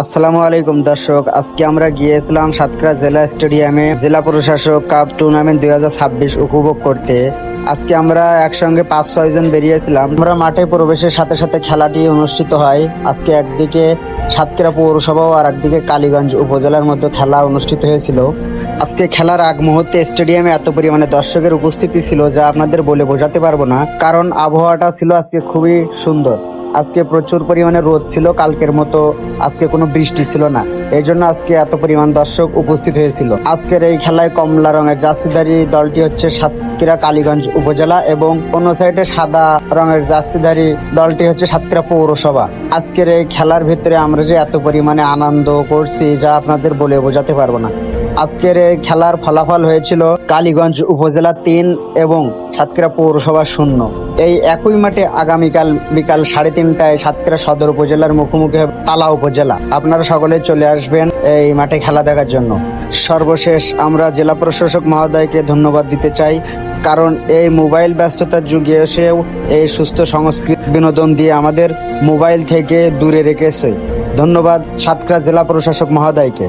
আসসালামু আলাইকুম দর্শক, আজকে আমরা গিয়েছিলাম সাতক্ষীরা জেলা স্টেডিয়ামে জেলা প্রশাসক কাপ টুর্নামেন্ট 2026 উপভোগ করতে। আজকে আমরা একসঙ্গে 5-6 জন বেরিয়েছিলাম। আমরা মাঠে প্রবেশের সাথে সাথে খেলাটি অনুষ্ঠিত হয়। আজকে একদিকে সাতক্ষীরা পৌরসভা ও আর একদিকে কালীগঞ্জ উপজেলার মধ্যে খেলা অনুষ্ঠিত হয়েছিল। আজকে খেলার আগ মুহূর্তে স্টেডিয়ামে এত পরিমাণে দর্শকের উপস্থিতি ছিল যা আপনাদের বলে বোঝাতে পারবো না, কারণ আবহাওয়াটা ছিল আজকে খুবই সুন্দর। আজকে প্রচুর পরিমাণে রোদ ছিল, কালকের মতো আজকে কোনো বৃষ্টি ছিল না। এই জন্য আজকে এত পরিমাণ দর্শক উপস্থিত হয়েছিল। আজকের এই খেলায় কমলা রঙের জার্সিধারী দলটি হচ্ছে সাতক্ষীরা কালীগঞ্জ উপজেলা এবং অন্য সাইডে সাদা রঙের জার্সিধারী দলটি হচ্ছে সাতক্ষীরা পৌরসভা। আজকের এই খেলার ভিতরে আমরা যে এত পরিমাণে আনন্দ করছি যা আপনাদের বলে বোঝাতে পারবো না। আজকের এই খেলার ফলাফল হয়েছিল কালীগঞ্জ উপজেলা 3 এবং সাতক্ষীরা পৌরসভা 0। এই একই মাঠে আগামীকাল বিকাল 3:30টায় সাতক্ষীরা সদর উপজেলার মুখোমুখি হবে তালা উপজেলা। আপনারা সকলে চলে আসবেন এই মাঠে খেলা দেখার জন্য। সর্বশেষ আমরা জেলা প্রশাসক মহোদয়কে ধন্যবাদ দিতে চাই, কারণ এই মোবাইল ব্যস্ততার যুগে এসেও এই সুস্থ সংস্কৃতি বিনোদন দিয়ে আমাদের মোবাইল থেকে দূরে রেখেছে। ধন্যবাদ সাতক্ষীরা জেলা প্রশাসক মহোদয়কে।